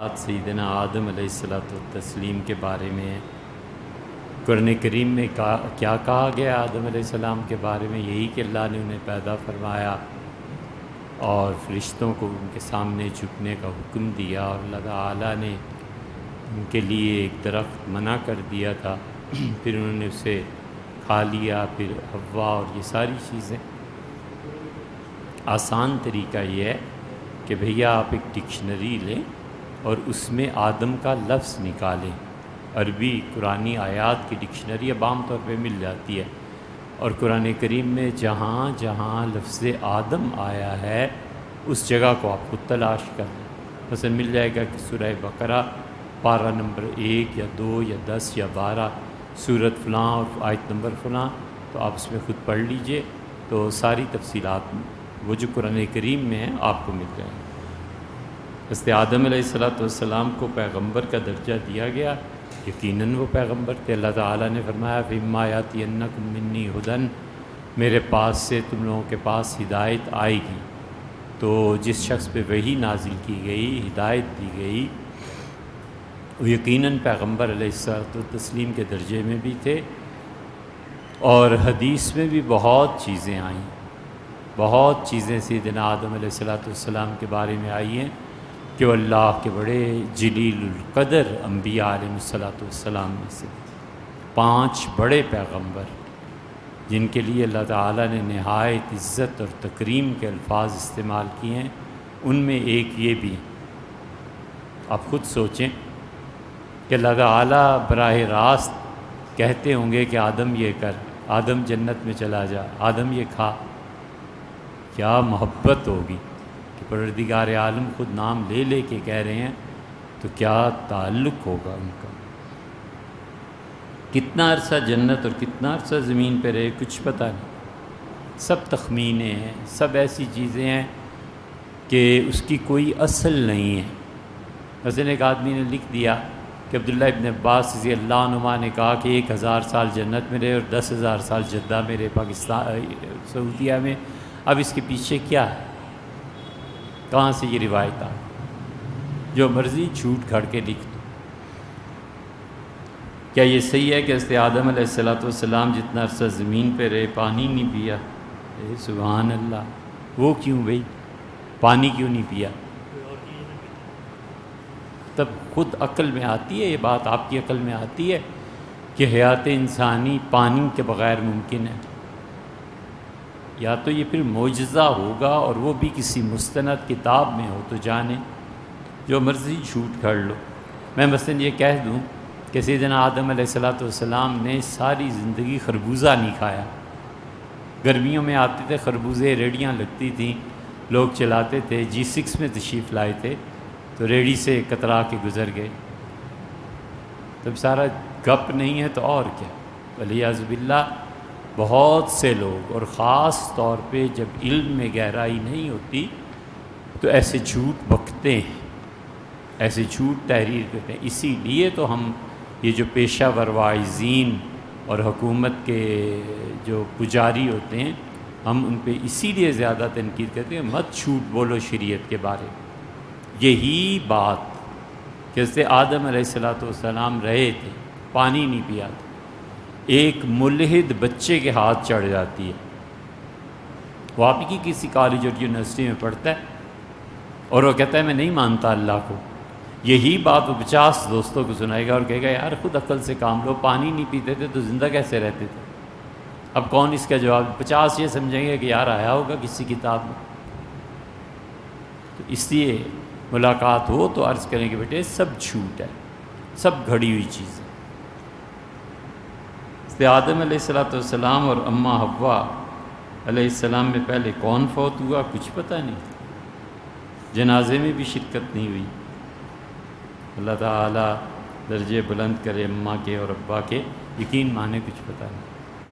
آج سیدنا آدم علیہ الصلوۃ والتسلیم کے بارے میں قرآن کریم میں کیا کہا گیا آدم علیہ السلام کے بارے میں؟ یہی کہ اللہ نے انہیں پیدا فرمایا اور فرشتوں کو ان کے سامنے جھکنے کا حکم دیا، اور اللہ تعالیٰ نے ان کے لیے ایک درخت منع کر دیا تھا، پھر انہوں نے اسے کھا لیا، پھر حوا اور یہ ساری چیزیں۔ آسان طریقہ یہ ہے کہ بھیا آپ ایک ڈکشنری لیں اور اس میں آدم کا لفظ نکالیں۔ عربی قرآنی آیات کی ڈکشنری اب عام طور پہ مل جاتی ہے، اور قرآن کریم میں جہاں جہاں لفظ آدم آیا ہے اس جگہ کو آپ خود تلاش کر لیں۔ مثلا مل جائے گا کہ سورہ بقرہ پارہ نمبر 1 یا 2 یا 10 یا 12 سورت فلاں اور آیت نمبر فلاں، تو آپ اس میں خود پڑھ لیجئے، تو ساری تفصیلات وہ جو قرآن کریم میں ہیں آپ کو مل جائیں گے۔ حضرت آدم علیہ السلام کو پیغمبر کا درجہ دیا گیا، یقیناً وہ پیغمبر تھے۔ اللہ تعالیٰ نے فرمایا فَإِمَّا يَأْتِيَنَّكُم مِّنِّي هُدًى، میرے پاس سے تم لوگوں کے پاس ہدایت آئے گی۔ تو جس شخص پہ وحی نازل کی گئی، ہدایت دی گئی، وہ یقیناً پیغمبر علیہ السلام کے درجے میں بھی تھے۔ اور حدیث میں بھی بہت چیزیں آئیں، بہت چیزیں سیدنا آدم علیہ السلام کے بارے میں آئی ہیں کہ وہ اللہ کے بڑے جلیل القدر انبیاء علیہ السلام میں سے 5 بڑے پیغمبر، جن کے لیے اللہ تعالیٰ نے نہایت عزت اور تکریم کے الفاظ استعمال کیے ہیں، ان میں ایک یہ بھی۔ آپ خود سوچیں کہ اللہ تعالیٰ براہ راست کہتے ہوں گے کہ آدم یہ کر، آدم جنت میں چلا جا، آدم یہ کھا، کیا محبت ہوگی کہ پروردگار عالم خود نام لے لے کے کہہ رہے ہیں، تو کیا تعلق ہوگا ان کا۔ کتنا عرصہ جنت اور کتنا عرصہ زمین پہ رہے کچھ پتہ نہیں، سب تخمینے ہیں، سب ایسی چیزیں ہیں کہ اس کی کوئی اصل نہیں ہے۔ مثلا ایک آدمی نے لکھ دیا کہ عبداللہ ابن عباس رضی اللہ عنہما نے کہا کہ 1000 سال جنت میں رہے اور 10,000 سال جدہ میں رہے، پاکستان سعودیہ میں۔ اب اس کے پیچھے کیا ہے؟ کہاں سے یہ روایت آ؟ جو مرضی جھوٹ گھڑ کے لکھ دو۔ کیا یہ صحیح ہے کہ حضرت آدم علیہ السلام جتنا عرصہ زمین پہ رہے پانی نہیں پیا؟ سبحان اللہ، وہ کیوں بھئی؟ پانی کیوں نہیں پیا؟ تب خود عقل میں آتی ہے یہ بات، آپ کی عقل میں آتی ہے کہ حیات انسانی پانی کے بغیر ممکن ہے؟ یا تو یہ پھر معجزہ ہوگا، اور وہ بھی کسی مستند کتاب میں ہو تو جانے، جو مرضی جھوٹ گھڑ لو۔ میں مثلا یہ کہہ دوں کہ سیدنا آدم علیہ السلام نے ساری زندگی خربوزہ نہیں کھایا۔ گرمیوں میں آتے تھے خربوزے، ریڑیاں لگتی تھیں، لوگ چلاتے تھے، G6 میں تشریف لائے تھے تو ریڑی سے کترا کے گزر گئے۔ تب سارا گپ نہیں ہے تو اور کیا؟ والعیاذ باللہ، بہت سے لوگ، اور خاص طور پہ جب علم میں گہرائی نہیں ہوتی تو ایسے جھوٹ بکتے ہیں، ایسے جھوٹ تحریر کرتے ہیں۔ اسی لیے تو ہم یہ جو پیشہ ور واعظین اور حکومت کے جو پجاری ہوتے ہیں، ہم ان پہ اسی لیے زیادہ تنقید کرتے ہیں، مت جھوٹ بولو شریعت کے بارے میں۔ یہی بات کہ حضرت آدم علیہ السلام رہے تھے، پانی نہیں پیا تھا، ایک ملحد بچے کے ہاتھ چڑھ جاتی ہے، وہ آپ کی کسی کالج اور یونیورسٹی میں پڑھتا ہے اور وہ کہتا ہے میں نہیں مانتا اللہ کو۔ یہی بات وہ 50 دوستوں کو سنائے گا اور کہے گا یار خود عقل سے کام لو، پانی نہیں پیتے تھے تو زندہ کیسے رہتے تھے؟ اب کون اس کا جواب؟ 50 یہ سمجھیں گے کہ یار آیا ہوگا کسی کتاب میں۔ تو اس لیے ملاقات ہو تو عرض کریں کہ بیٹے سب جھوٹ ہے، سب گھڑی ہوئی چیزیں۔ آدم علیہ السلام اور اماں حوا علیہ السلام میں پہلے کون فوت ہوا کچھ پتہ نہیں، جنازے میں بھی شرکت نہیں ہوئی۔ اللہ تعالیٰ درجے بلند کرے اماں کے اور ابا کے، یقین مانے کچھ پتہ نہیں۔